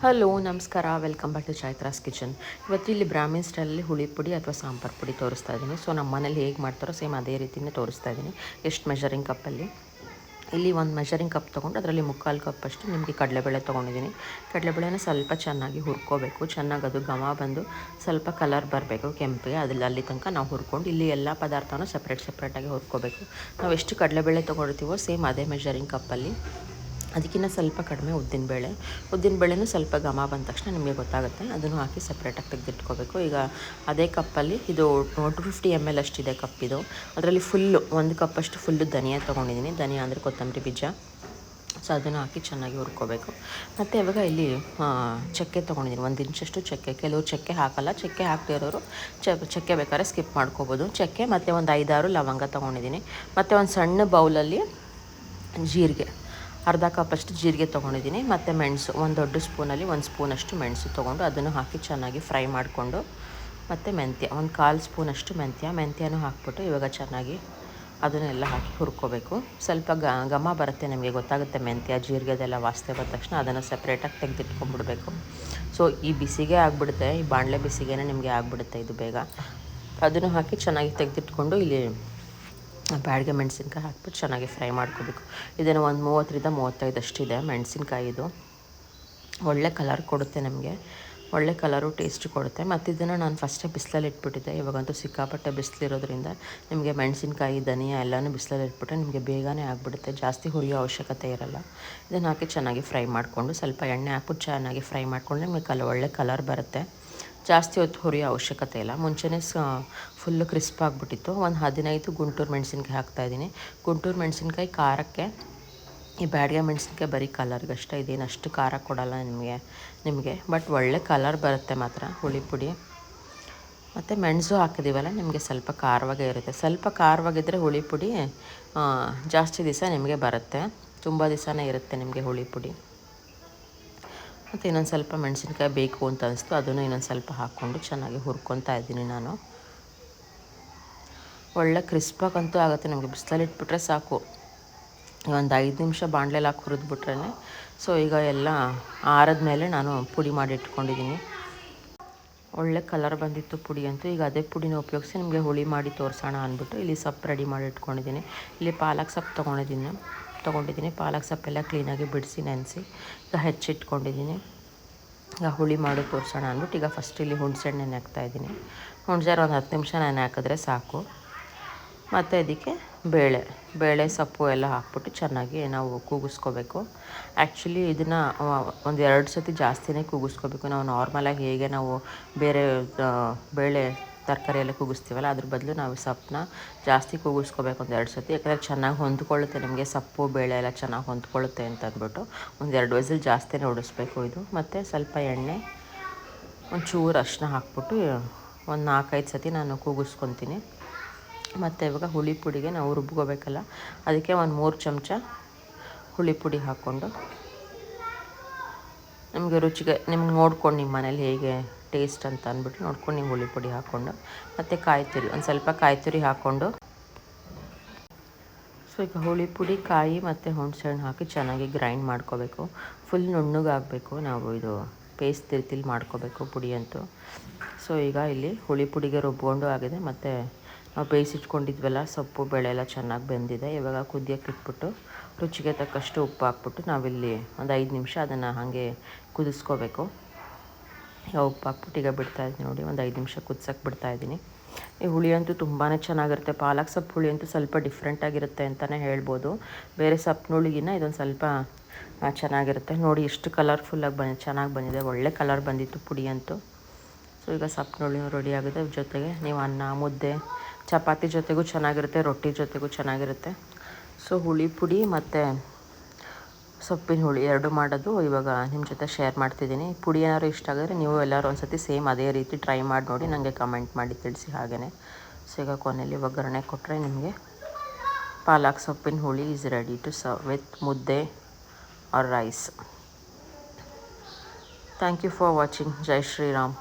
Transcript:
Hello ನಮಸ್ಕಾರ, welcome back to Chaitra's kitchen. ಇವತ್ತು ಇಲ್ಲಿ ಬ್ರಾಹ್ಮಿನ್ ಸ್ಟೈಲಲ್ಲಿ ಹುಳಿ ಪುಡಿ ಅಥವಾ ಸಾಂಬಾರು ಪುಡಿ ತೋರಿಸ್ತಾ ಇದ್ದೀನಿ. ಸೊ ನಮ್ಮ ಮನೇಲಿ ಹೇಗೆ ಮಾಡ್ತಾರೋ ಸೇಮ್ ಅದೇ ರೀತಿಯೇ ತೋರಿಸ್ತಾ ಇದ್ದೀನಿ. ಎಷ್ಟು ಮೆಷರಿಂಗ್ ಕಪ್ಪಲ್ಲಿ ಇಲ್ಲಿ ಒಂದು ಮೆಷರಿಂಗ್ ಕಪ್ ತೊಗೊಂಡು ಅದರಲ್ಲಿ 3/4 ಕಪ್ಪಷ್ಟು ನಿಮಗೆ ಕಡಲೆಬೇಳೆ ತೊಗೊಂಡಿದ್ದೀನಿ. ಕಡಲೆಬೇಳೆನ ಸ್ವಲ್ಪ ಚೆನ್ನಾಗಿ ಹುರ್ಕೋಬೇಕು. ಚೆನ್ನಾಗಿ ಅದು ಘಮ ಬಂದು ಸ್ವಲ್ಪ ಕಲರ್ ಬರಬೇಕು ಕೆಂಪಿಗೆ. ಅಲ್ಲಿ ತನಕ ನಾವು ಹುರ್ಕೊಂಡು ಇಲ್ಲಿ ಎಲ್ಲ ಪದಾರ್ಥನೂ ಸಪ್ರೇಟಾಗಿ ಹುರ್ಕೋಬೇಕು. ನಾವು ಎಷ್ಟು ಕಡಲೆಬೇಳೆ ತೊಗೊಂಡಿರ್ತೀವೋ ಸೇಮ್ ಅದೇ ಮೆಷರಿಂಗ್ ಕಪ್ಪಲ್ಲಿ ಅದಕ್ಕಿಂತ ಸ್ವಲ್ಪ ಕಡಿಮೆ ಉದ್ದಿನಬೇಳೆನೂ ಸ್ವಲ್ಪ ಘಮ ಬಂದ ತಕ್ಷಣ ನಿಮಗೆ ಗೊತ್ತಾಗುತ್ತೆ. ಅದನ್ನು ಹಾಕಿ ಸಪ್ರೇಟಾಗಿ ತೆಗೆದಿಟ್ಕೋಬೇಕು. ಈಗ ಅದೇ ಕಪ್ಪಲ್ಲಿ ಇದು 250 ml ಅಷ್ಟಿದೆ ಕಪ್ಪಿದು. ಅದರಲ್ಲಿ ಫುಲ್ಲು 1 ಕಪ್ಪಷ್ಟು ಫುಲ್ಲು ಧನಿಯಾ ತೊಗೊಂಡಿದ್ದೀನಿ. ಧನಿಯಾ ಅಂದರೆ ಕೊತ್ತಂಬರಿ ಬೀಜ. ಸೊ ಅದನ್ನು ಹಾಕಿ ಚೆನ್ನಾಗಿ ಹುರ್ಕೋಬೇಕು. ಮತ್ತು ಇವಾಗ ಇಲ್ಲಿ ಚಕ್ಕೆ ತೊಗೊಂಡಿದ್ದೀನಿ, 1 ಇಂಚಷ್ಟು ಚಕ್ಕೆ. ಕೆಲವರು ಚಕ್ಕೆ ಹಾಕಲ್ಲ, ಚಕ್ಕೆ ಹಾಕದೇ ಇರೋರು ಚಕ್ಕೆ ಬೇಕಾದ್ರೆ ಸ್ಕಿಪ್ ಮಾಡ್ಕೋಬೋದು. ಚಕ್ಕೆ ಮತ್ತು ಒಂದು 5-6 ಲವಂಗ ತೊಗೊಂಡಿದ್ದೀನಿ. ಮತ್ತು ಒಂದು ಸಣ್ಣ ಬೌಲಲ್ಲಿ ಜೀರಿಗೆ, ಅರ್ಧ ಕಪ್ಪಷ್ಟು ಜೀರಿಗೆ ತೊಗೊಂಡಿದ್ದೀನಿ. ಮತ್ತು ಮೆಣಸು, ಒಂದು ದೊಡ್ಡ ಸ್ಪೂನಲ್ಲಿ 1 ಸ್ಪೂನಷ್ಟು ಮೆಣಸು ತೊಗೊಂಡು ಅದನ್ನು ಹಾಕಿ ಚೆನ್ನಾಗಿ ಫ್ರೈ ಮಾಡಿಕೊಂಡು, ಮತ್ತು ಮೆಂತ್ಯ, ಒಂದು 1/4 ಸ್ಪೂನಷ್ಟು ಮೆಂತ್ಯನೂ ಹಾಕ್ಬಿಟ್ಟು ಇವಾಗ ಚೆನ್ನಾಗಿ ಅದನ್ನೆಲ್ಲ ಹಾಕಿ ಹುರ್ಕೋಬೇಕು. ಸ್ವಲ್ಪ ಘಮ ಬರುತ್ತೆ, ನಿಮಗೆ ಗೊತ್ತಾಗುತ್ತೆ ಮೆಂತ್ಯ ಜೀರಿಗೆದೆಲ್ಲ ವಾಸನೆ ಬಂದ ತಕ್ಷಣ ಅದನ್ನು ಸಪ್ರೇಟಾಗಿ ತೆಗೆದಿಟ್ಕೊಂಡ್ಬಿಡ್ಬೇಕು. ಸೊ ಈ ಬಿಸಿಗೆ ಆಗಿಬಿಡುತ್ತೆ, ಈ ಬಾಣಲೆ ಬಿಸಿಗೆ ನಿಮಗೆ ಆಗಿಬಿಡುತ್ತೆ ಇದು ಬೇಗ. ಅದನ್ನು ಹಾಕಿ ಚೆನ್ನಾಗಿ ತೆಗೆದಿಟ್ಕೊಂಡು ಇಲ್ಲಿ ಬ್ಯಾಡಗೆ ಮೆಣಸಿನ್ಕಾಯಿ ಹಾಕ್ಬಿಟ್ಟು ಚೆನ್ನಾಗಿ ಫ್ರೈ ಮಾಡ್ಕೋಬೇಕು. ಇದನ್ನು ಒಂದು 30-35 ಅಷ್ಟಿದೆ ಮೆಣಸಿನ್ಕಾಯಿ. ಇದು ಒಳ್ಳೆ ಕಲರ್ ಕೊಡುತ್ತೆ, ನಮಗೆ ಒಳ್ಳೆ ಕಲರು ಟೇಸ್ಟ್ ಕೊಡುತ್ತೆ. ಮತ್ತು ಇದನ್ನು ನಾನು ಫಸ್ಟೇ ಬಿಸಿಲಲ್ಲಿ ಇಟ್ಬಿಟ್ಟಿದ್ದೆ. ಇವಾಗಂತೂ ಸಿಕ್ಕಾಪಟ್ಟೆ ಬಿಸಿಲಿರೋದ್ರಿಂದ ನಿಮಗೆ ಮೆಣಸಿನ್ಕಾಯಿ ಧನಿಯಾ ಎಲ್ಲನೂ ಬಿಸಿಲಲ್ಲಿ ಇಟ್ಬಿಟ್ರೆ ನಿಮಗೆ ಬೇಗನೆ ಆಗಿಬಿಡುತ್ತೆ, ಜಾಸ್ತಿ ಹುರಿಯೋ ಅವಶ್ಯಕತೆ ಇರಲ್ಲ. ಇದನ್ನು ಹಾಕಿ ಚೆನ್ನಾಗಿ ಫ್ರೈ ಮಾಡಿಕೊಂಡು ಸ್ವಲ್ಪ ಎಣ್ಣೆ ಹಾಕ್ಬಿಟ್ಟು ಚೆನ್ನಾಗಿ ಫ್ರೈ ಮಾಡಿಕೊಂಡ್ರೆ ನಿಮಗೆ ಒಳ್ಳೆ ಕಲರ್ ಬರುತ್ತೆ. ಜಾಸ್ತಿ ಹೊತ್ತು ಹುರಿಯೋ ಅವಶ್ಯಕತೆ ಇಲ್ಲ. ಮುಂಚೆನೇ ಫುಲ್ಲು ಕ್ರಿಸ್ಪ್ ಆಗಿಬಿಟ್ಟಿತ್ತು. ಒಂದು 15 ಗುಂಟೂರು ಮೆಣಸಿನ್ಕಾಯಿ ಹಾಕ್ತಾಯಿದ್ದೀನಿ. ಗುಂಟೂರು ಮೆಣಸಿನ್ಕಾಯಿ ಖಾರಕ್ಕೆ, ಈ ಬ್ಯಾಡಗೆ ಮೆಣಸಿನ್ಕಾಯಿ ಬರೀ ಕಲರ್ಗಷ್ಟೇ, ಇದೇನು ಅಷ್ಟು ಖಾರ ಕೊಡೋಲ್ಲ ನಿಮಗೆ ಬಟ್ ಒಳ್ಳೆ ಕಲರ್ ಬರುತ್ತೆ ಮಾತ್ರ ಹುಳಿ ಪುಡಿ. ಮತ್ತು ಮೆಣಸು ಹಾಕಿದ್ದೀವಲ್ಲ, ನಿಮಗೆ ಸ್ವಲ್ಪ ಖಾರವಾಗೇ ಇರುತ್ತೆ. ಸ್ವಲ್ಪ ಖಾರವಾಗಿದ್ದರೆ ಹುಳಿ ಪುಡಿ ಜಾಸ್ತಿ ದಿವಸ ನಿಮಗೆ ಬರುತ್ತೆ, ತುಂಬ ದಿವಸನೇ ಇರುತ್ತೆ ನಿಮಗೆ ಹುಳಿ ಪುಡಿ. ಮತ್ತು ಇನ್ನೊಂದು ಸ್ವಲ್ಪ ಮೆಣಸಿನ್ಕಾಯಿ ಬೇಕು ಅಂತ ಅನಿಸ್ತು, ಅದನ್ನು ಇನ್ನೊಂದು ಸ್ವಲ್ಪ ಹಾಕ್ಕೊಂಡು ಚೆನ್ನಾಗಿ ಹುರ್ಕೊತಾ ಇದ್ದೀನಿ ನಾನು. ಒಳ್ಳೆ ಕ್ರಿಸ್ಪಾಗಂತೂ ಆಗುತ್ತೆ, ನಮಗೆ ಬಿಸಿಲಲ್ಲಿ ಇಟ್ಬಿಟ್ರೆ ಸಾಕು. ಒಂದು 5 ನಿಮಿಷ ಬಾಣಲೆಯಲ್ಲಿ ಹಾಕಿ ಹುರಿದ್ಬಿಟ್ರೆ. ಸೊ ಈಗ ಎಲ್ಲ ಆರದ ಮೇಲೆ ನಾನು ಪುಡಿ ಮಾಡಿ ಇಟ್ಕೊಂಡಿದ್ದೀನಿ. ಒಳ್ಳೆ ಕಲರ್ ಬಂದಿತ್ತು ಪುಡಿ ಅಂತೂ. ಈಗ ಅದೇ ಪುಡಿನ ಉಪಯೋಗಿಸಿ ನಿಮಗೆ ಹುಳಿ ಮಾಡಿ ತೋರಿಸೋಣ ಅಂದ್ಬಿಟ್ಟು ಇಲ್ಲಿ ಸೊಪ್ಪು ರೆಡಿ ಮಾಡಿ ಇಟ್ಕೊಂಡಿದ್ದೀನಿ. ಇಲ್ಲಿ ಪಾಲಕ್ ಸೊಪ್ಪು ತೊಗೊಂಡಿದ್ದೀನಿ. ಪಾಲಕ್ ಸೊಪ್ಪೆಲ್ಲ ಕ್ಲೀನಾಗಿ ಬಿಡಿಸಿ ನೆನೆಸಿ ಈಗ ಹೆಚ್ಚಿಟ್ಕೊಂಡಿದ್ದೀನಿ. ಈಗ ಹುಳಿ ಮಾಡಿ ತೋರಿಸೋಣ ಅಂದ್ಬಿಟ್ಟು ಈಗ ಫಸ್ಟ್ ಇಲ್ಲಿ ಹುಣಸೆಹಣ್ಣು ನೆನೆ ಹಾಕ್ತಾಯಿದ್ದೀನಿ. ಹುಣಸೆಹಣ್ಣು ಒಂದು 10 ನಿಮಿಷ ನೆನೆ ಹಾಕಿದ್ರೆ ಸಾಕು. ಮತ್ತು ಇದಕ್ಕೆ ಬೇಳೆ ಸೊಪ್ಪು ಎಲ್ಲ ಹಾಕ್ಬಿಟ್ಟು ಚೆನ್ನಾಗಿ ನಾವು ಕೂಗಿಸ್ಕೋಬೇಕು. ಆ್ಯಕ್ಚುಲಿ ಇದನ್ನು ಒಂದು 2 ಸತಿ ಜಾಸ್ತಿನೇ ಕೂಗಿಸ್ಕೋಬೇಕು. ನಾವು ನಾರ್ಮಲಾಗಿ ಹೇಗೆ ನಾವು ಬೇರೆ ಬೇಳೆ ತರಕಾರಿ ಎಲ್ಲ ಕೂಗಿಸ್ತೀವಲ್ಲ, ಅದ್ರ ಬದಲು ನಾವು ಸೊಪ್ಪನ್ನ ಜಾಸ್ತಿ ಕೂಗಿಸ್ಕೋಬೇಕು ಒಂದು 2 ಸತಿ. ಯಾಕಂದರೆ ಚೆನ್ನಾಗಿ ಹೊಂದ್ಕೊಳ್ಳುತ್ತೆ, ನಿಮಗೆ ಸೊಪ್ಪು ಬೇಳೆ ಎಲ್ಲ ಚೆನ್ನಾಗಿ ಹೊಂದ್ಕೊಳ್ಳುತ್ತೆ ಅಂತ ಅಂದ್ಬಿಟ್ಟು ಒಂದು 2 ವಿಸಿಲ್ ಜಾಸ್ತಿನೇ ಹೊಡಿಸ್ಬೇಕು ಇದು. ಮತ್ತು ಸ್ವಲ್ಪ ಎಣ್ಣೆ, ಒಂಚೂರು ಅರಿಶಿನ ಹಾಕ್ಬಿಟ್ಟು ಒಂದು 4-5 ಸತಿ ನಾನು ಕೂಗಿಸ್ಕೊತೀನಿ. ಮತ್ತು ಇವಾಗ ಹುಳಿ ಪುಡಿಗೆ ನಾವು ರುಬ್ಕೋಬೇಕಲ್ಲ, ಅದಕ್ಕೆ ಒಂದು 3 ಚಮಚ ಹುಳಿ ಪುಡಿ ಹಾಕ್ಕೊಂಡು, ನಿಮಗೆ ರುಚಿಗೆ ನಿಮ್ಗೆ ನೋಡ್ಕೊಂಡು ನಿಮ್ಮ ಮನೇಲಿ ಹೇಗೆ ಟೇಸ್ಟ್ ಅಂತ ಅಂದ್ಬಿಟ್ಟು ನೋಡ್ಕೊಂಡು ನೀವು ಹುಳಿ ಪುಡಿ ಹಾಕ್ಕೊಂಡು, ಮತ್ತು ಕಾಯಿ ತುರಿ, ಒಂದು ಸ್ವಲ್ಪ ಕಾಯಿ ತುರಿ ಹಾಕ್ಕೊಂಡು, ಸೊ ಈಗ ಹುಳಿ ಪುಡಿ, ಕಾಯಿ ಮತ್ತು ಹುಣಸೆಹಣ್ಣು ಹಾಕಿ ಚೆನ್ನಾಗಿ ಗ್ರೈಂಡ್ ಮಾಡ್ಕೋಬೇಕು. ಫುಲ್ ನುಣ್ಣಗಾಗಬೇಕು, ನಾವು ಇದು ಪೇಸ್ಟ್ ರೀತಿಲಿ ಮಾಡ್ಕೋಬೇಕು ಪುಡಿ ಅಂತೂ. ಸೊ ಈಗ ಇಲ್ಲಿ ಹುಳಿ ಪುಡಿಗೆ ರುಬ್ಕೊಂಡು ಆಗಿದೆ. ಮತ್ತು ನಾವು ಬೇಯಿಸಿಟ್ಕೊಂಡಿದ್ವಲ್ಲ ಸೊಪ್ಪು ಬೇಳೆ ಎಲ್ಲ ಚೆನ್ನಾಗಿ ಬೆಂದಿದೆ. ಇವಾಗ ಕುದಿಯೋಕ್ಕೆ ಇಟ್ಬಿಟ್ಟು ರುಚಿಗೆ ತಕ್ಕಷ್ಟು ಉಪ್ಪು ಹಾಕ್ಬಿಟ್ಟು ನಾವಿಲ್ಲಿ ಒಂದು 5 ನಿಮಿಷ ಅದನ್ನು ಹಾಗೆ ಕುದಿಸ್ಕೋಬೇಕು. ಉಪ್ಪು ಹಾಕ್ಬಿಟ್ಟು ಈಗ ಬಿಡ್ತಾಯಿದ್ದೀನಿ ನೋಡಿ, ಒಂದು 5 ನಿಮಿಷ ಕುದಿಸೋಕ್ಕೆ ಬಿಡ್ತಾಯಿದ್ದೀನಿ. ಈ ಹುಳಿ ಅಂತೂ ತುಂಬಾ ಚೆನ್ನಾಗಿರುತ್ತೆ. ಪಾಲಕ್ ಸೊಪ್ಪು ಹುಳಿ ಅಂತೂ ಸ್ವಲ್ಪ ಡಿಫ್ರೆಂಟಾಗಿರುತ್ತೆ ಅಂತಲೇ ಹೇಳ್ಬೋದು. ಬೇರೆ ಸೊಪ್ಪಿನ ಹುಳಿಗಿನ್ನ ಇದೊಂದು ಸ್ವಲ್ಪ ಚೆನ್ನಾಗಿರುತ್ತೆ. ನೋಡಿ ಎಷ್ಟು ಕಲರ್ಫುಲ್ಲಾಗಿ ಚೆನ್ನಾಗಿ ಬಂದಿದೆ, ಒಳ್ಳೆ ಕಲರ್ ಬಂದಿತ್ತು ಪುಡಿ ಅಂತೂ. ಸೊ ಈಗ ಸೊಪ್ಪಿನ ಹುಳಿ ರೆಡಿ ಆಗಿದೆ. ಜೊತೆಗೆ ನೀವು ಅನ್ನ, ಮುದ್ದೆ, ಚಪಾತಿ ಜೊತೆಗೂ ಚೆನ್ನಾಗಿರುತ್ತೆ, ರೊಟ್ಟಿ ಜೊತೆಗೂ ಚೆನ್ನಾಗಿರುತ್ತೆ. ಸೊ ಹುಳಿ ಪುಡಿ ಮತ್ತು ಸೊಪ್ಪಿನ ಹುಳಿ 2 ಮಾಡೋದು ಇವಾಗ ನಿಮ್ಮ ಜೊತೆ ಶೇರ್ ಮಾಡ್ತಿದ್ದೀನಿ. ಪುಡಿ ಏನಾದ್ರು ಇಷ್ಟ ಆಗಿದ್ರೆ ನೀವು ಎಲ್ಲರೂ ಒಂದು ಸತಿ ಸೇಮ್ ಅದೇ ರೀತಿ ಟ್ರೈ ಮಾಡಿ ನೋಡಿ, ನನಗೆ ಕಮೆಂಟ್ ಮಾಡಿ ತಿಳಿಸಿ ಹಾಗೆಯೇ. ಸೊ ಈಗ ಕೊನೆಯಲ್ಲಿ ಒಗ್ಗರಣೆ ಕೊಟ್ಟರೆ ನಿಮಗೆ ಪಾಲಕ್ ಸೊಪ್ಪಿನ ಹುಳಿ is ready to serve with mudde or rice. Thank you for watching. ಜೈ ಶ್ರೀರಾಮ್.